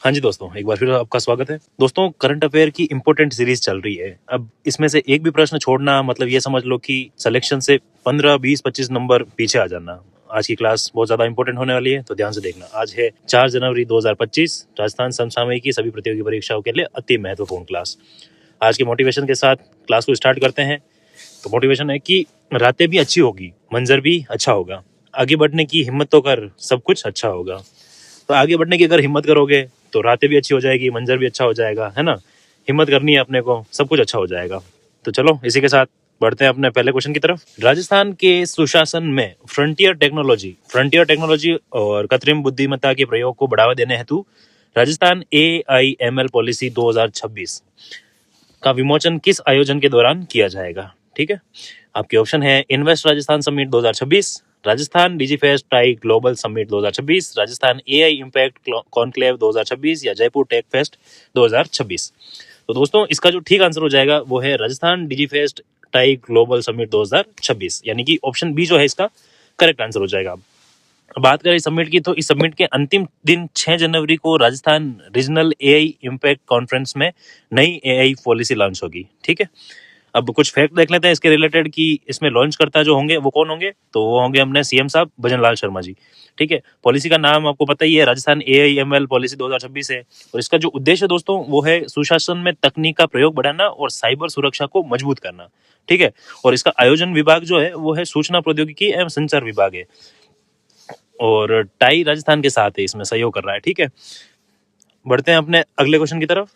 हाँ जी दोस्तों, एक बार फिर आपका स्वागत है। दोस्तों, करंट अफेयर की इंपॉर्टेंट सीरीज चल रही है। अब इसमें से एक भी प्रश्न छोड़ना मतलब ये समझ लो कि सिलेक्शन से 15, 20, 25 नंबर पीछे आ जाना। आज की क्लास बहुत ज़्यादा इंपॉर्टेंट होने वाली है, तो ध्यान से देखना। आज है 4 जनवरी 2025, राजस्थान समसामयिक की सभी प्रतियोगी परीक्षाओं के लिए अति महत्वपूर्ण क्लास। आज के मोटिवेशन के साथ क्लास को स्टार्ट करते हैं। तो मोटिवेशन है कि रातें भी अच्छी होगी, मंजर भी अच्छा होगा, आगे बढ़ने की हिम्मत तो कर, सब कुछ अच्छा होगा। तो आगे बढ़ने की अगर हिम्मत करोगे तो रातें भी अच्छी हो जाएगी, मंजर भी अच्छा हो जाएगा, है ना। हिम्मत करनी है अपने को, सब कुछ अच्छा हो जाएगा। तो चलो इसी के साथ बढ़ते हैं अपने पहले क्वेश्चन की तरफ। राजस्थान के सुशासन में फ्रंटियर टेक्नोलॉजी और कृत्रिम बुद्धिमत्ता के प्रयोग को बढ़ावा देने हेतु राजस्थान AIML पॉलिसी 2026 का विमोचन किस आयोजन के दौरान किया जाएगा? ठीक है, आपके ऑप्शन है invest Rajasthan summit 2026, Rajasthan Digifest tie global summit 2026, Rajasthan AI impact conclave 2026 या जयपुर टेक फेस्ट 2026। तो दोस्तों, इसका जो ठीक आंसर हो जाएगा वो है Rajasthan Digifest tie global summit 2026, यानी कि ऑप्शन बी जो है इसका करेक्ट आंसर हो जाएगा। बात करें समिट की, तो इस समिट के अंतिम दिन 6 जनवरी को Rajasthan regional AI impact conference में नई AI पॉलिसी लॉन्च होगी। ठीक है, अब कुछ फैक्ट देख लेते हैं इसके रिलेटेड कि इसमें लॉन्च करता जो होंगे वो कौन होंगे। तो वो होंगे अपने CM साहब भजन लाल शर्मा जी। ठीक है, पॉलिसी का नाम आपको पता ही है, राजस्थान AIML पॉलिसी 2026 है। और इसका जो उद्देश्य दोस्तों वो है सुशासन में तकनीक का प्रयोग बढ़ाना और साइबर सुरक्षा को मजबूत करना। ठीक है, और इसका आयोजन विभाग जो है वो है सूचना प्रौद्योगिकी एवं संचार विभाग है, और टाई राजस्थान के साथ है, इसमें सहयोग कर रहा है। ठीक है, बढ़ते हैं अपने अगले क्वेश्चन की तरफ।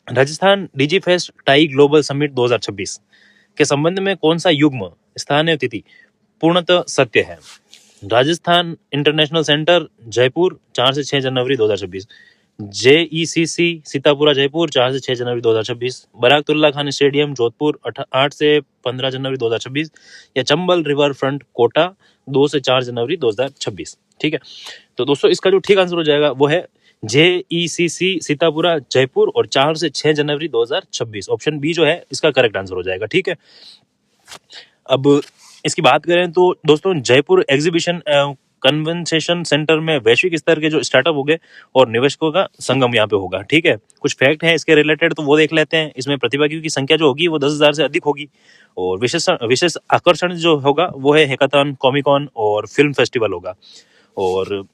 Rajasthan Digifest tie global summit 2026 के संबंध में कौन सा युग्म स्थानीय तिथि पूर्णतः सत्य है? राजस्थान इंटरनेशनल सेंटर जयपुर 4 से 6 जनवरी 2026, JECC सीतापुरा जयपुर 4 से 6 जनवरी 2026, बराकतुल्ला खान स्टेडियम जोधपुर 8 से 15 जनवरी 2026 या चंबल रिवर फ्रंट कोटा 2 से 4 जनवरी 2026। ठीक है, तो दोस्तों इसका जो ठीक आंसर हो जाएगा वो है JECC सीतापुरा जयपुर और 4 से 6 जनवरी 2026। ऑप्शन बी जो है इसका करेक्ट आंसर हो जाएगा। ठीक है, अब इसकी बात करें तो दोस्तों जयपुर एग्जीबिशन कन्वेंशन सेंटर में वैश्विक स्तर के जो स्टार्टअप हो गए और निवेशकों का संगम यहाँ पे होगा। ठीक है, कुछ फैक्ट है इसके रिलेटेड तो वो देख लेते हैं। इसमें प्रतिभागियों की संख्या जो होगी वो 10,000 से अधिक होगी, और विशेष आकर्षण जो होगा वो है हैकाथॉन, कॉमिकॉन और फिल्म फेस्टिवल होगा। और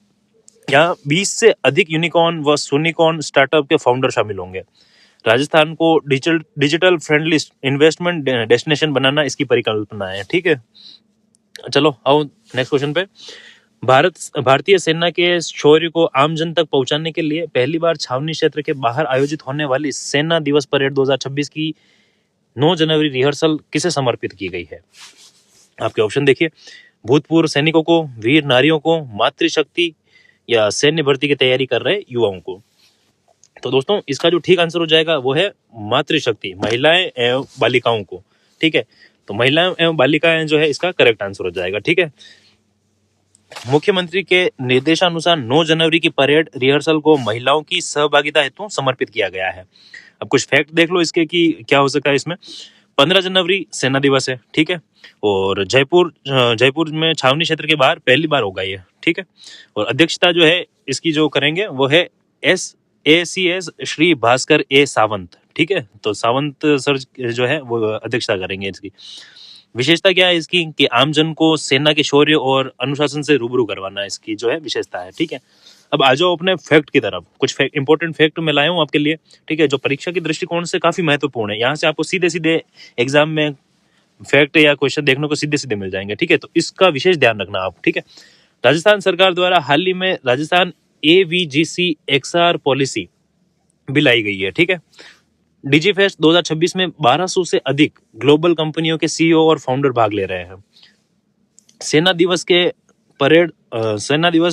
यहाँ 20 से अधिक यूनिकॉर्न व सोनिकॉर्न स्टार्टअप के फाउंडर शामिल होंगे। राजस्थान को डिजिटल फ्रेंडली इन्वेस्टमेंट डेस्टिनेशन बनाना इसकी परिकल्पना है। ठीक है, चलो आओ नेक्स्ट क्वेश्चन पे। भारतीय सेना के शौर्य को आम जन तक पहुंचाने के लिए पहली बार छावनी क्षेत्र के बाहर आयोजित होने वाली सेना दिवस परेड 2026 की 9 जनवरी रिहर्सल किसे समर्पित की गई है? आपके ऑप्शन देखिए, भूतपूर्व सैनिकों को, वीर नारियों को, मातृशक्ति या सैन्य भर्ती की तैयारी कर रहे युवाओं को। तो दोस्तों इसका जो ठीक आंसर हो जाएगा वो है मातृशक्ति, महिलाएं एवं बालिकाओं को। ठीक है, तो महिलाएं एवं बालिकाएं जो है इसका करेक्ट आंसर हो जाएगा। ठीक है, मुख्यमंत्री के निर्देशानुसार 9 जनवरी की परेड रिहर्सल को महिलाओं की सहभागिता हेतु समर्पित किया गया है। अब कुछ फैक्ट देख लो इसके कि क्या हो सकता है इसमें। 15 जनवरी सेना दिवस है। ठीक है, और जयपुर में छावनी क्षेत्र के बाहर पहली बार होगा ये। ठीक है, और अध्यक्षता जो है इसकी जो करेंगे वो है ACS श्री भास्कर A सावंत। ठीक है, तो सावंत सर जो है वो अध्यक्षता करेंगे इसकी। विशेषता क्या है इसकी कि आमजन को सेना के शौर्य और अनुशासन से रूबरू करवाना इसकी जो है विशेषता है। ठीक है, अब आ जाओ अपने फैक्ट की तरफ। कुछ इंपॉर्टेंट फैक्ट मैं लाया हूँ आपके लिए। ठीक है, जो परीक्षा के दृष्टिकोण से काफी महत्वपूर्ण है। यहाँ से आपको सीधे सीधे एग्जाम में फैक्ट या क्वेश्चन देखने को सीधे सीधे मिल जाएंगे। ठीक है, तो इसका विशेष ध्यान रखना आप। ठीक है, राजस्थान सरकार द्वारा हाल ही में राजस्थान AVGC XR पॉलिसी भी लाई गई है। ठीक है, डिजीफेस्ट 2026 में 1200 से अधिक ग्लोबल कंपनियों के CEO और फाउंडर भाग ले रहे हैं। सेना दिवस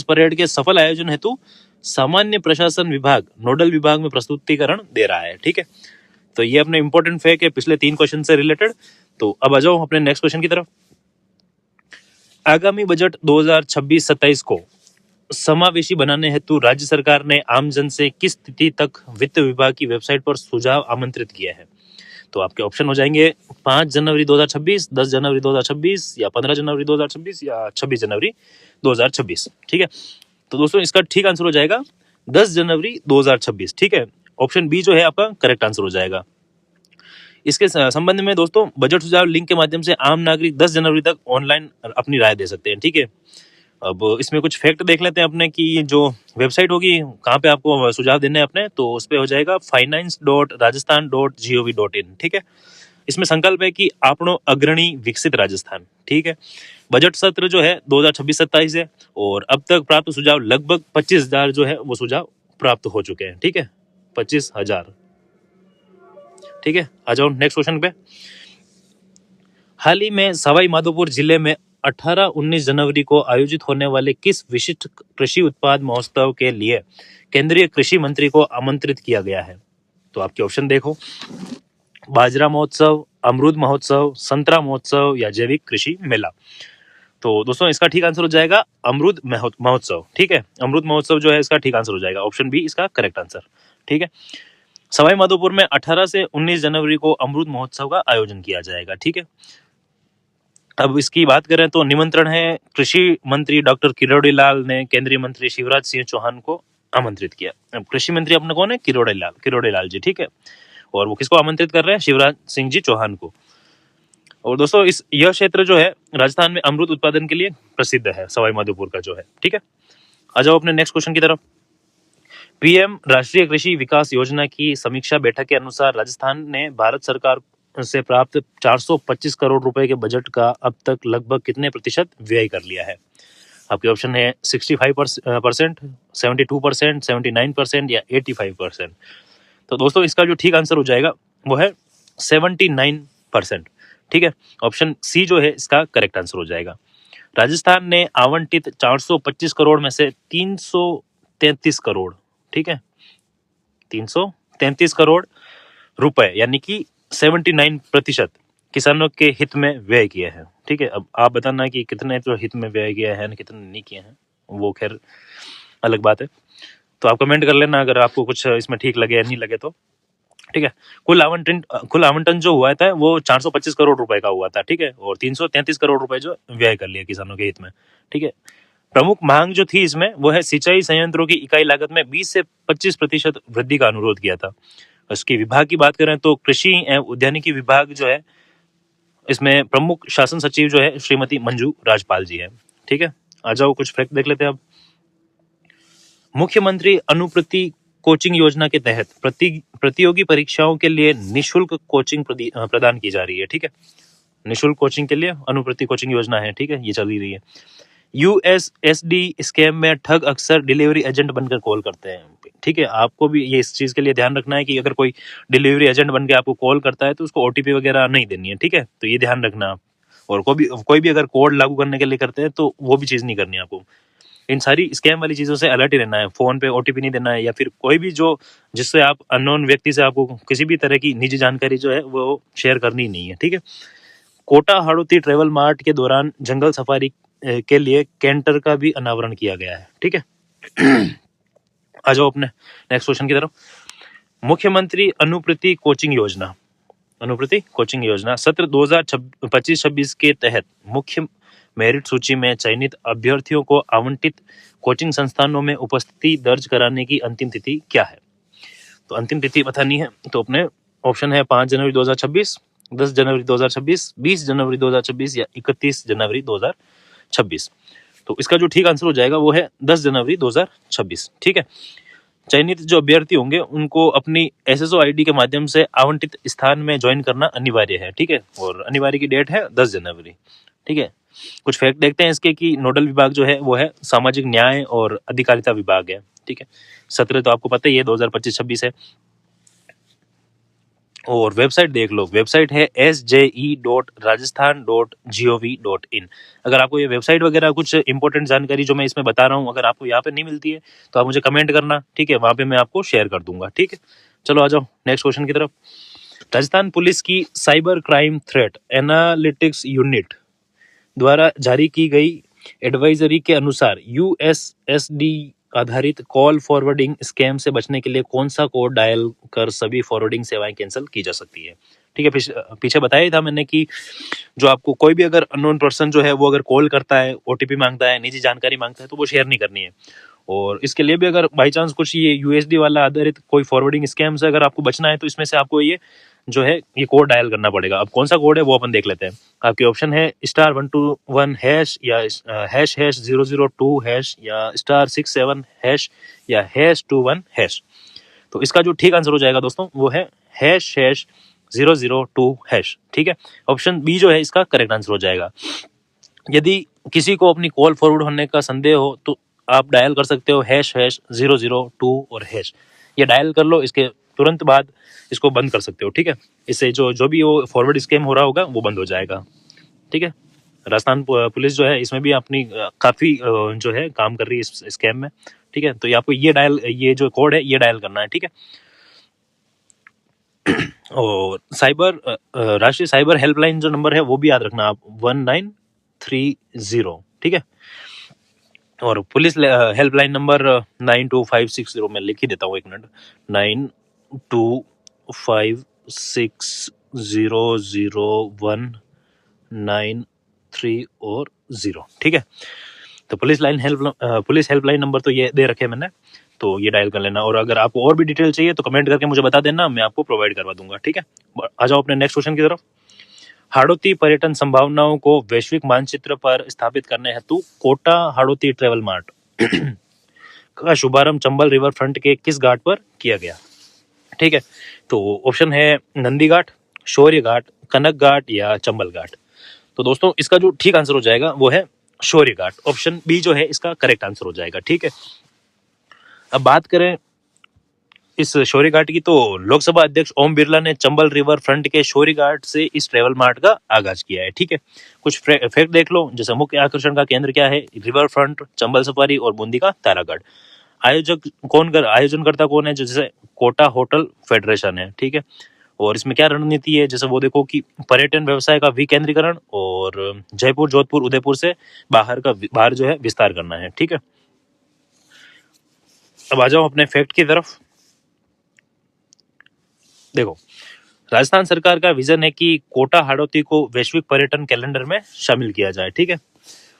परेड के सफल आयोजन हेतु सामान्य प्रशासन विभाग नोडल विभाग में प्रस्तुतिकरण दे रहा है। ठीक है, तो ये अपने इंपॉर्टेंट फैक्ट है पिछले 3 क्वेश्चन से रिलेटेड। तो अब आ जाओ अपने नेक्स्ट क्वेश्चन की तरफ। आगामी बजट 2026-27 को समावेशी बनाने हेतु राज्य सरकार ने आमजन से किस तिथि तक वित्त विभाग की वेबसाइट पर सुझाव आमंत्रित किया है? तो आपके ऑप्शन हो जाएंगे 5 जनवरी 2026, 10 जनवरी 2026 या 15 जनवरी 2026 या 26 जनवरी 2026। ठीक है, तो दोस्तों इसका ठीक आंसर हो जाएगा 10 जनवरी 2026। ठीक है, ऑप्शन बी जो है आपका करेक्ट आंसर हो जाएगा। इसके संबंध में दोस्तों बजट सुझाव लिंक के माध्यम से आम नागरिक 10 जनवरी तक ऑनलाइन अपनी राय दे सकते हैं। ठीक है, अब इसमें कुछ फैक्ट देख लेते हैं अपने कि जो वेबसाइट होगी कहाँ पे आपको सुझाव देने हैं अपने, तो उस पे हो जाएगा finance.rajasthan.gov.in। ठीक है, इसमें संकल्प है कि आपनो अग्रणी विकसित राजस्थान। ठीक है, बजट सत्र जो है 2026-27 है और अब तक प्राप्त सुझाव लगभग 25,000 जो है वो सुझाव प्राप्त हो चुके हैं। ठीक है, 25,000। ठीक है, आ जाओ नेक्स्ट क्वेश्चन पे। हाल ही में सवाई माधोपुर जिले में 18-19 जनवरी को आयोजित होने वाले किस विशिष्ट कृषि उत्पाद महोत्सव के लिए केंद्रीय कृषि मंत्री को आमंत्रित किया गया है? तो आपके ऑप्शन देखो, बाजरा महोत्सव, अमरूद महोत्सव, संतरा महोत्सव या जैविक कृषि मेला। तो दोस्तों इसका ठीक आंसर हो जाएगा अमरूद महोत्सव। ठीक है, अमरूद महोत्सव जो है इसका ठीक आंसर हो जाएगा, ऑप्शन बी इसका करेक्ट आंसर। ठीक है, सवाई माधोपुर में 18 से 19 जनवरी को अमरूद महोत्सव का आयोजन किया जाएगा। ठीक है, अब इसकी बात करें तो निमंत्रण है कृषि मंत्री डॉक्टर किरोड़ी लाल ने केंद्रीय मंत्री शिवराज सिंह चौहान को आमंत्रित किया। अब कृषि मंत्री अपने कौन है? किरोड़ी लाल जी। ठीक है, और वो किसको आमंत्रित कर रहे हैं? शिवराज सिंह जी चौहान को। और दोस्तों यह क्षेत्र जो है राजस्थान में अमरूद उत्पादन के लिए प्रसिद्ध है, सवाई माधोपुर का जो है। ठीक है, आ जाओ अपने नेक्स्ट क्वेश्चन की तरफ। पीएम राष्ट्रीय कृषि विकास योजना की समीक्षा बैठक के अनुसार राजस्थान ने भारत सरकार से प्राप्त 425 करोड़ रुपए के बजट का अब तक लगभग कितने प्रतिशत व्यय कर लिया है? आपके ऑप्शन है 65%, 72%, 79% या 85%। तो दोस्तों इसका जो ठीक आंसर हो जाएगा वो है 79%। ठीक है, ऑप्शन सी जो है इसका करेक्ट आंसर हो जाएगा। राजस्थान ने आवंटित 425 करोड़ में से 333 करोड़, ठीक है, 333 करोड़ रुपए यानी कि 79% किसानों के हित में व्यय किए हैं। ठीक है, अब आप बताना कि कितने तो हित में व्यय किए हैं, कितने नहीं किए हैं, वो खैर अलग बात है। तो आप कमेंट कर लेना अगर आपको कुछ इसमें ठीक लगे या नहीं लगे तो। ठीक है, कुल आवंटन जो हुआ था वो 425 करोड़ रुपए का हुआ था। ठीक है, और 333 करोड़ रुपए जो व्यय कर लिया किसानों के हित में। ठीक है, प्रमुख मांग जो थी इसमें वो है सिंचाई संयंत्रों की इकाई लागत में 20 से 25% वृद्धि का अनुरोध किया था। उसकी विभाग की बात करें तो कृषि एवं उद्यानिकी विभाग जो है इसमें प्रमुख शासन सचिव जो है श्रीमती मंजू राजपाल जी है। ठीक है, आ जाओ कुछ फैक्ट देख लेते हैं अब। मुख्यमंत्री अनुप्रति कोचिंग योजना के तहत प्रतियोगी परीक्षाओं के लिए निशुल्क कोचिंग प्रदान की जा रही है। ठीक है, निशुल्क कोचिंग के लिए अनुप्रति कोचिंग योजना है। ठीक है, ये चल रही है। यूएसएसडी स्कैम में ठग अक्सर डिलीवरी एजेंट बनकर कॉल करते हैं। ठीक है, आपको भी ये इस चीज के लिए ध्यान रखना है कि अगर कोई डिलीवरी एजेंट बन के आपको कॉल करता है तो उसको ओटीपी वगैरह नहीं देनी है। ठीक है, तो ये ध्यान रखना आप। और कोई भी अगर कोड लागू करने के लिए करते हैं तो वो भी चीज नहीं करनी है आपको। इन सारी स्कैम वाली चीजों से अलर्ट ही रहना है। फोन पे ओटीपी नहीं देना है, या फिर कोई भी जो जिससे आप अननोन व्यक्ति से आपको किसी भी तरह की निजी जानकारी जो है वो शेयर करनी नहीं है। ठीक है, कोटा हाड़ौती ट्रेवल मार्ट के दौरान जंगल सफारी के लिए कैंटर का भी अनावरण किया गया है। ठीक है, आ जाओ अपने नेक्स्ट क्वेश्चन की तरफ। मुख्यमंत्री अनुप्रति कोचिंग योजना सत्र 2025-26 के तहत मुख्य मेरिट सूची में चयनित अभ्यर्थियों को आवंटित कोचिंग संस्थानों में उपस्थिति दर्ज कराने की अंतिम तिथि क्या है? तो अंतिम तिथि बतानी है तो अपने ऑप्शन है 5 जनवरी 2026, 10 जनवरी 2026, 20 जनवरी 2026 या 31 जनवरी 2026। तो इसका जो ठीक आंसर हो जाएगा वो है 10 जनवरी 2026। ठीक है, चयनित जो अभ्यर्थी होंगे उनको अपनी एसएसओ आईडी के माध्यम से आवंटित स्थान में ज्वाइन करना अनिवार्य है। ठीक है, और अनिवार्य की डेट है 10 जनवरी। ठीक है, कुछ फैक्ट देखते हैं इसके कि नोडल विभाग जो है वो है सामाजिक न्याय और अधिकारिता विभाग है। ठीक है, सत्र तो आपको पता ही है 2025-26 है। और वेबसाइट देख लो, वेबसाइट है sje.rajasthan.gov.in। अगर आपको ये वेबसाइट वगैरह कुछ इंपॉर्टेंट जानकारी जो मैं इसमें बता रहा हूँ अगर आपको यहाँ पे नहीं मिलती है तो आप मुझे कमेंट करना। ठीक है, वहां पे मैं आपको शेयर कर दूंगा। ठीक है, चलो आ जाओ नेक्स्ट क्वेश्चन की तरफ। राजस्थान पुलिस की cyber crime threat analytics unit द्वारा जारी की गई एडवाइजरी के अनुसार यूएसएसडी आधारित कॉल फॉरवर्डिंग स्कैम से बचने के लिए कौन सा कोड डायल कर सभी फॉरवर्डिंग सेवाएं कैंसिल की जा सकती है? ठीक है, पीछे बताया था मैंने कि जो आपको कोई भी अगर अननोन पर्सन जो है वो अगर कॉल करता है, ओटीपी मांगता है, निजी जानकारी मांगता है तो वो शेयर नहीं करनी है। और इसके लिए भी अगर बाई चांस कुछ ये यूएसडी वाला आधारित कोई फॉरवर्डिंग स्कैम से अगर आपको बचना है तो इसमें से आपको ये जो है ये कोड डायल करना पड़ेगा। अब कौन सा कोड है वो अपन देख लेते हैं। आपके ऑप्शन है *121# या #002# या *67# या #21#। तो इसका जो ठीक आंसर हो जाएगा दोस्तों वो है #002#। ठीक है, ऑप्शन बी जो है इसका करेक्ट आंसर हो जाएगा। यदि किसी को अपनी कॉल फॉरवर्ड होने का संदेह हो तो आप डायल कर सकते हो #002 और हैश, ये डायल कर लो, इसके तुरंत बाद इसको बंद कर सकते हो। ठीक है, इससे जो भी वो फॉरवर्ड स्कैम हो रहा होगा वो बंद हो जाएगा। ठीक है, राजस्थान पुलिस जो है इसमें भी अपनी काफ़ी जो है काम कर रही है इस स्कैम में। ठीक है, तो ये आपको ये जो कोड है ये डायल करना है। ठीक है, और राष्ट्रीय साइबर हेल्पलाइन जो नंबर है वो भी याद रखना आप 1930। ठीक है, और पुलिस हेल्पलाइन नंबर 92560 में लिख ही देता हूँ, 1 मिनट, 925600193 और 0। ठीक है, तो पुलिस हेल्पलाइन नंबर तो ये दे रखे मैंने, तो ये डायल कर लेना। और अगर आपको और भी डिटेल चाहिए तो कमेंट करके मुझे बता देना, मैं आपको प्रोवाइड करवा दूंगा। ठीक है, आ जाओ अपने नेक्स्ट क्वेश्चन की तरफ। हाड़ौती पर्यटन संभावनाओं को वैश्विक मानचित्र पर स्थापित करने हेतु कोटा हाड़ौती ट्रेवल मार्ट का शुभारंभ चंबल रिवर फ्रंट के किस घाट पर किया गया? ठीक है, तो ऑप्शन है नंदी घाट, शौर्य घाट, कनक घाट या चंबल घाट। तो दोस्तों इसका जो ठीक आंसर हो जाएगा वो है शौर्य घाट, ऑप्शन बी जो है इसका करेक्ट आंसर हो जाएगा। ठीक है, अब बात करें इस शौर्य घाट की, तो लोकसभा अध्यक्ष ओम बिरला ने चंबल रिवर फ्रंट के शौर्य घाट से इस ट्रेवल मार्ट का आगाज किया है। ठीक है, कुछ फैक्ट देख लो, जैसे मुख्य आकर्षण का केंद्र क्या है, रिवर फ्रंट, चंबल सफारी और बूंदी का तारागढ़। आयोजनकर्ता कौन है, जैसे कोटा होटल फेडरेशन है। ठीक है, और इसमें क्या रणनीति है, जैसे वो देखो कि पर्यटन व्यवसाय का विकेंद्रीकरण और जयपुर, जोधपुर, उदयपुर से बाहर जो है विस्तार करना है। ठीक है, अब आ जाओ अपने फैक्ट की तरफ। देखो, राजस्थान सरकार का विजन है कि कोटा हाड़ौती को वैश्विक पर्यटन कैलेंडर में शामिल किया जाए। ठीक है,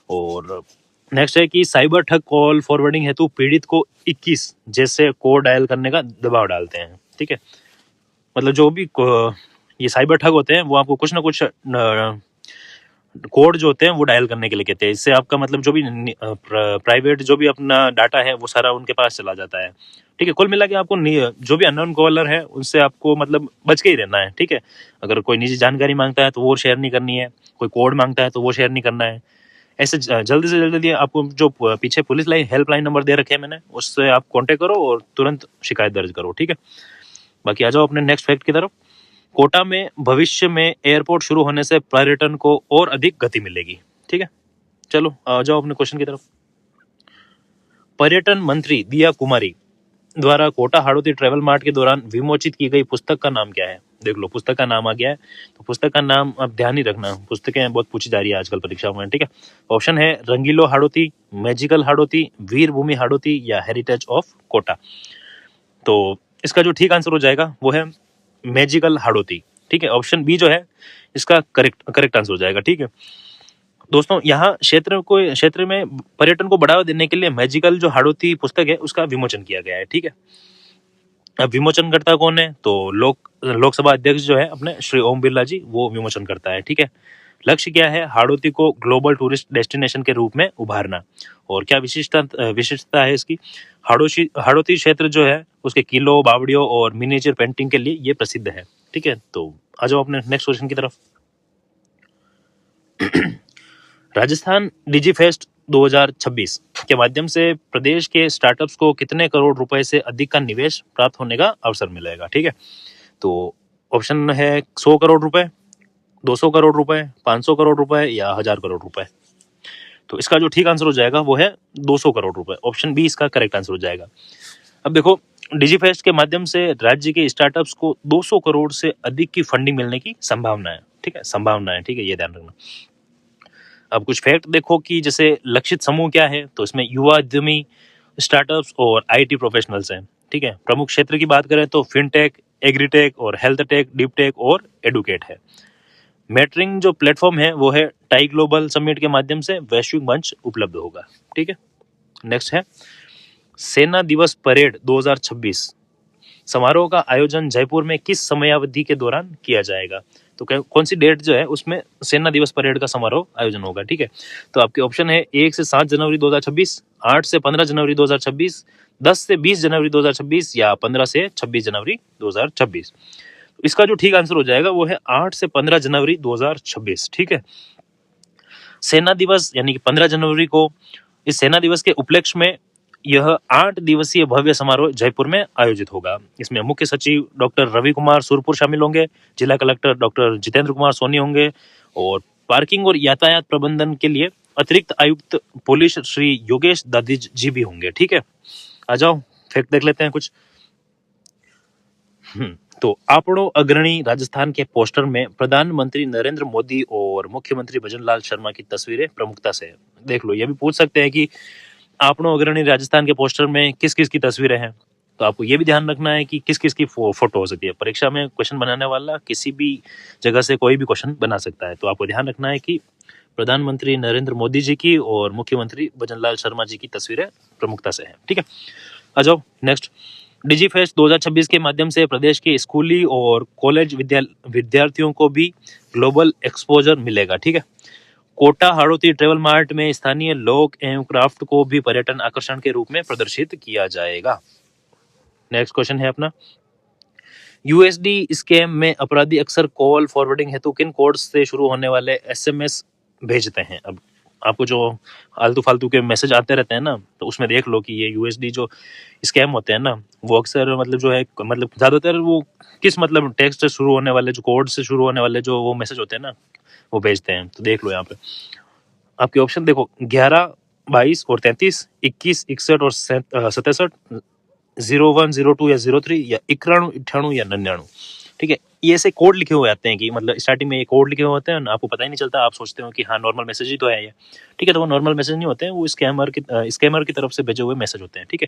और नेक्स्ट है कि साइबर ठग कॉल फॉरवर्डिंग हेतु पीड़ित को 21 जैसे कोड डायल करने का दबाव डालते हैं। ठीक है, मतलब जो भी ये साइबर ठग होते हैं वो आपको कुछ ना कुछ कोड जो होते हैं वो डायल करने के लिए कहते हैं। इससे आपका मतलब जो भी प्राइवेट जो भी अपना डाटा है वो सारा उनके पास चला जाता है। ठीक है, कुल मिला के आपको जो भी अननोन कॉलर है उनसे आपको मतलब बच के ही रहना है। ठीक है, अगर कोई निजी जानकारी मांगता है तो वो शेयर नहीं करनी है, कोई कोड मांगता है तो वो शेयर नहीं करना है। ऐसे जल्दी से जल्दी आपको जो पीछे पुलिस लाइन हेल्पलाइन नंबर दे रखे हैं मैंने, उससे आप कांटेक्ट करो और तुरंत शिकायत दर्ज करो। ठीक है, बाकी आ जाओ अपने नेक्स्ट फैक्ट की तरफ। कोटा में भविष्य में एयरपोर्ट शुरू होने से पर्यटन को और अधिक गति मिलेगी। ठीक है, चलो आ जाओ अपने क्वेश्चन की तरफ। पर्यटन मंत्री दिया कुमारी द्वारा कोटा हाड़ौती ट्रेवल मार्ट के दौरान विमोचित की गई पुस्तक का नाम क्या है? देख लो, पुस्तक का नाम आ गया है, तो पुस्तक का नाम आप ध्यान ही रखना, पुस्तकें बहुत पूछी जा रही है आजकल परीक्षाओं में। ठीक है, ऑप्शन है रंगीलो हाड़ौती, मैजिकल हाड़ौती, वीर भूमि हाड़ौती या हेरिटेज ऑफ कोटा। तो इसका जो ठीक आंसर हो जाएगा वो है मैजिकल हाड़ौती। ठीक है, ऑप्शन बी जो है इसका करेक्ट आंसर हो जाएगा। ठीक है दोस्तों, यहाँ क्षेत्र में पर्यटन को बढ़ावा देने के लिए मैजिकल जो हाड़ौती पुस्तक है उसका विमोचन किया गया है। ठीक है, अब विमोचन करता कौन है, तो लोकसभा अध्यक्ष जो है अपने श्री ओम बिरला जी, वो विमोचन करता है। ठीक है, लक्ष्य क्या है, हाड़ौती को ग्लोबल टूरिस्ट डेस्टिनेशन के रूप में उभारना। और क्या विशिष्टता है इसकी, हाड़ौती क्षेत्र जो है उसके किलों, बावड़ियों और मिनिएचर पेंटिंग के लिए ये प्रसिद्ध है। ठीक है, तो आ जाओ अपने नेक्स्ट क्वेश्चन की तरफ। राजस्थान डिजीफेस्ट 2026 के माध्यम से प्रदेश के स्टार्टअप्स को कितने करोड़ रुपए से अधिक का निवेश प्राप्त होने का अवसर मिलेगा? ठीक है, तो ऑप्शन है 100 करोड़ रुपए, 200 करोड़ रुपए, 500 करोड़ रुपए या 1000 करोड़ रुपए। तो इसका जो ठीक आंसर हो जाएगा वो है 200 करोड़ रुपए, ऑप्शन बी इसका करेक्ट आंसर हो जाएगा। अब देखो, डिजीफेस्ट के माध्यम से राज्य के स्टार्टअप्स को 200 करोड़ से अधिक की फंडिंग मिलने की संभावना है। ठीक है, संभावना है। ठीक है, ये ध्यान रखना। अब कुछ फैक्ट देखो कि जैसे लक्षित समूह क्या है, तो इसमें युवा उद्यमी, स्टार्टअप्स और आईटी प्रोफेशनल्स हैं। ठीक है, प्रमुख क्षेत्र की बात करें तो फिनटेक, एग्रीटेक और हेल्थ टेक, डीप टेक और एडुकेट है। मैटरिंग जो प्लेटफॉर्म है वो है टाई ग्लोबल समिट के माध्यम से वैश्विक मंच उपलब्ध होगा। ठीक है, नेक्स्ट है सेना दिवस परेड 2026 समारोह का आयोजन जयपुर में किस समयावधि के दौरान किया जाएगा? तो कौन सी डेट जो है उसमें सेना दिवस परेड का समारोह आयोजन होगा, ठीक है। तो आपके ऑप्शन है 1 से 7 जनवरी 2026, 8 से 15 जनवरी 2026, 10 से 20 जनवरी 2026 या 15 से 26 जनवरी 2026। इसका जो ठीक आंसर हो जाएगा वो है 8 से 15 जनवरी 2026, ठीक है। सेना दिवस यानी कि 15 जनवरी को इस सेना दिवस के उपलक्ष्य में यह 8 दिवसीय भव्य समारोह जयपुर में आयोजित होगा। इसमें मुख्य सचिव डॉक्टर रवि कुमार सुरपुर शामिल होंगे, जिला कलेक्टर डॉक्टर जितेंद्र कुमार सोनी होंगे और पार्किंग और यातायात प्रबंधन के लिए अतिरिक्त आयुक्त पुलिस श्री योगेश दादिज जी भी होंगे, ठीक है। आ जाओ फैक्ट देख लेते हैं कुछ। तो आपड़ो अग्रणी राजस्थान के पोस्टर में प्रधानमंत्री नरेंद्र मोदी और मुख्यमंत्री भजनलाल शर्मा की तस्वीरें प्रमुखता से देख लो। ये भी पूछ सकते हैं कि आपड़ो अग्रणी राजस्थान के पोस्टर में किस किस की तस्वीरें हैं, तो आपको ये भी ध्यान रखना है कि किस किस की फोटो हो सकती है। परीक्षा में क्वेश्चन बनाने वाला किसी भी जगह से कोई भी क्वेश्चन बना सकता है, तो आपको ध्यान रखना है कि प्रधानमंत्री नरेंद्र मोदी जी की और मुख्यमंत्री भजनलाल शर्मा जी की तस्वीरें प्रमुखता से हैं, ठीक है। आ जाओ नेक्स्ट। डिजीफेस्ट 2026 के माध्यम से प्रदेश के स्कूली और कॉलेज विद्यार्थियों को भी ग्लोबल एक्सपोजर मिलेगा, ठीक है। कोटा हाड़ौती ट्रेवल मार्ट में स्थानीय लोक एवं क्राफ्ट को भी पर्यटन आकर्षण के रूप में प्रदर्शित किया जाएगा। नेक्स्ट क्वेश्चन है अपना, यूएसडी स्कैम में अपराधी अक्सर कॉल फॉरवर्डिंग हेतु किन कोड्स से शुरू होने वाले एसएमएस भेजते हैं? अब आपको जो आलतू फालतू के मैसेज आते रहते हैं ना, तो उसमें देख लो कि ये यूएसडी जो स्कैम होते हैं ना, वो अक्सर मतलब जो है मतलब ज्यादातर वो किस मतलब टेक्स्ट से शुरू होने वाले जो कोड से शुरू होने वाले जो वो मैसेज होते हैं ना, वो भेजते हैं। तो देख लो यहाँ पे आपके ऑप्शन देखो 11, 22 और 33, 21, 61 और 67, 01, 02 या 03 या 91, 98 या 99, ठीक है। ये ऐसे कोड लिखे हुए आते हैं कि मतलब स्टार्टिंग में ये कोड लिखे हुए होते हैं, आपको पता ही नहीं चलता, आप सोचते हो कि हाँ नॉर्मल मैसेज ही तो है ये, ठीक है। तो वो नॉर्मल मैसेज नहीं होते हैं, वो स्कैमर की तरफ से भेजे हुए मैसेज होते हैं, ठीक है।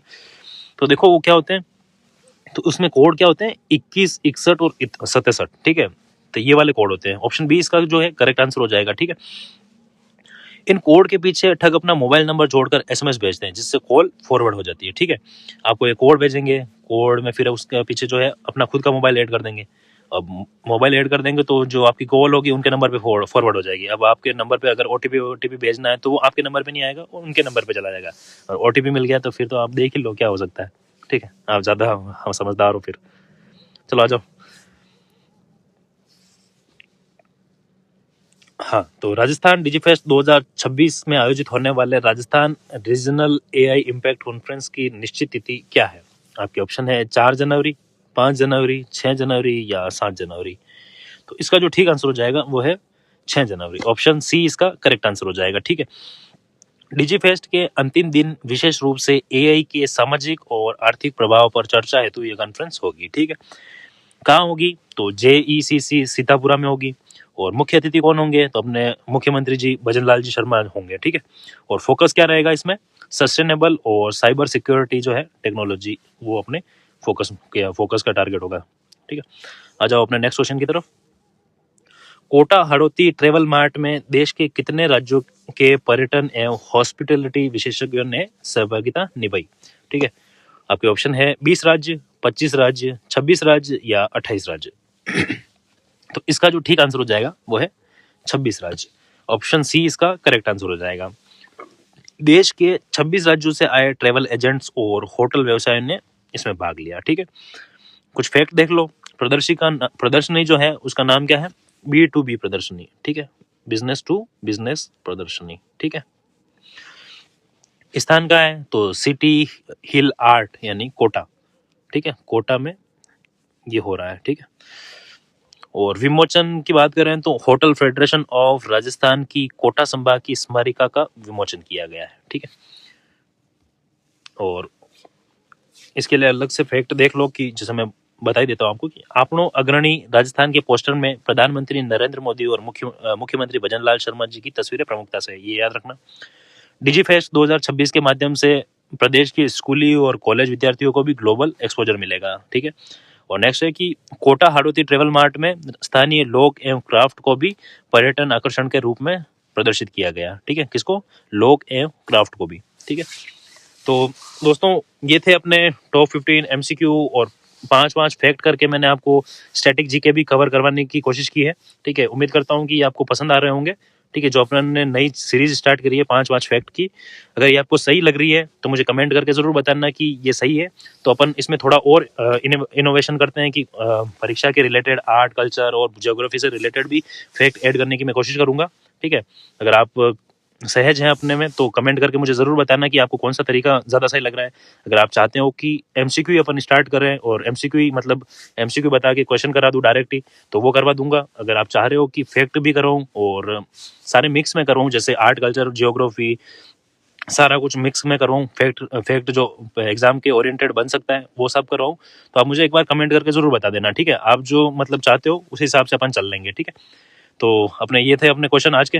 तो देखो वो क्या होते हैं, तो उसमें कोड क्या होते हैं 21, 61 और 67, ठीक है। तो ये वाले कोड होते हैं। ऑप्शन बी इसका जो है करेक्ट आंसर हो जाएगा, ठीक है। इन कोड के पीछे ठग अपना मोबाइल नंबर जोड़कर एसएमएस भेजते हैं, जिससे कॉल फॉरवर्ड हो जाती है, ठीक है। आपको ये कोड भेजेंगे, कोड में फिर उसके पीछे जो है अपना खुद का मोबाइल ऐड कर देंगे। अब मोबाइल ऐड कर देंगे तो जो आपकी कॉल होगी उनके नंबर पे फॉरवर्ड हो जाएगी। अब आपके नंबर पे अगर ओटीपी भेजना है तो वो आपके नंबर पे नहीं आएगा, उनके नंबर पे चला जाएगा। और ओटीपी मिल गया तो फिर तो आप देख ही लो क्या हो सकता है, ठीक है। आप ज्यादा हम समझदार हो फिर। चलो आ जाओ। हाँ, तो राजस्थान डिजीफेस्ट 2026 में आयोजित होने वाले Rajasthan regional AI impact conference की निश्चित तिथि क्या है? आपके ऑप्शन है 4 जनवरी, 5 जनवरी, 6 जनवरी या 7 जनवरी। तो इसका जो ठीक आंसर हो जाएगा वो है 6 जनवरी। ऑप्शन सी इसका करेक्ट आंसर हो जाएगा, ठीक है। डिजीफेस्ट के अंतिम दिन विशेष रूप से एआई के सामाजिक और आर्थिक प्रभाव पर चर्चा हेतु ये कॉन्फ्रेंस होगी, ठीक है। कहाँ होगी? तो जेईसीसी सीतापुरा में होगी। और मुख्य अतिथि कौन होंगे? तो अपने मुख्यमंत्री जी भजनलाल जी शर्मा होंगे, ठीक है। और फोकस क्या रहेगा इसमें? सस्टेनेबल और साइबर सिक्योरिटी जो है टेक्नोलॉजी, वो अपने फोकस का टारगेट होगा, ठीक है। आ जाओ अपने नेक्स्ट क्वेश्चन की तरफ। कोटा हाड़ौती ट्रेवल मार्ट में देश के कितने राज्यों के पर्यटन एवं हॉस्पिटलिटी विशेषज्ञों ने सहभागिता निभाई? ठीक है। आपके ऑप्शन है 20 राज्य, 25 राज्य, 26 राज्य या 28 राज्य। तो इसका जो ठीक आंसर हो जाएगा वो है 26 राज्य। ऑप्शन सी इसका करेक्ट आंसर हो जाएगा। देश के 26 राज्यों से आए ट्रेवल एजेंट्स और होटल व्यवसाय ने इसमें भाग लिया, ठीक है। कुछ फैक्ट देख लो। प्रदर्शनी जो है उसका नाम क्या है? B2B प्रदर्शनी, ठीक है। बिजनेस टू बिजनेस प्रदर्शनी, ठीक है। स्थान का है तो सिटी हिल आर्ट यानी कोटा, ठीक है। कोटा में ये हो रहा है, ठीक है। और विमोचन की बात करें तो होटल फेडरेशन ऑफ राजस्थान की कोटा संभाग की स्मारिका का विमोचन किया गया है, ठीक है। और इसके लिए अलग से फैक्ट देख लो कि जैसे मैं बता ही देता हूँ आपको कि आपनो अग्रणी राजस्थान के पोस्टर में प्रधानमंत्री नरेंद्र मोदी और मुख्यमंत्री भजनलाल शर्मा जी की तस्वीरें प्रमुखता से, ये याद रखना। डिजीफेस्ट 2026 के माध्यम से प्रदेश के स्कूली और कॉलेज विद्यार्थियों को भी ग्लोबल एक्सपोजर मिलेगा, ठीक है। और नेक्स्ट है कि कोटा हाड़ौती ट्रेवल मार्ट में स्थानीय लोक एवं क्राफ्ट को भी पर्यटन आकर्षण के रूप में प्रदर्शित किया गया, ठीक है। किसको? लोक एवं क्राफ्ट को भी, ठीक है। तो दोस्तों ये थे अपने टॉप 15 एमसीक्यू और 5 फैक्ट करके मैंने आपको स्टैटिक जीके भी कवर करवाने की कोशिश की है। ठीक है, उम्मीद करता हूँ कि ये आपको पसंद आ रहे होंगे। ठीक है, जो अपन ने नई सीरीज स्टार्ट करी है 5 फैक्ट की, अगर ये आपको सही लग रही है तो मुझे कमेंट करके ज़रूर बताना कि ये सही है। तो अपन इसमें थोड़ा और इनोवेशन करते हैं कि परीक्षा के रिलेटेड आर्ट कल्चर और ज्योग्राफी से रिलेटेड भी फैक्ट ऐड करने की मैं कोशिश करूँगा। ठीक है, अगर आप सहज हैं अपने में तो कमेंट करके मुझे ज़रूर बताना कि आपको कौन सा तरीका ज़्यादा सही लग रहा है। अगर आप चाहते हो कि एमसीक्यू अपन स्टार्ट करें और एमसीक्यू मतलब एमसीक्यू बता के क्वेश्चन करा दूं डायरेक्ट ही, तो वो करवा दूंगा। अगर आप चाह रहे हो कि फैक्ट भी कराऊं और सारे मिक्स में कराऊं, जैसे आर्ट कल्चर जियोग्राफी सारा कुछ मिक्स में कराऊं, फैक्ट जो एग्जाम के ओरिएंटेड बन सकता है वो सब कराऊं, तो आप मुझे एक बार कमेंट करके ज़रूर बता देना। ठीक है, आप जो मतलब चाहते हो उस हिसाब से अपन चल लेंगे। ठीक है, तो अपने ये थे अपने क्वेश्चन आज के।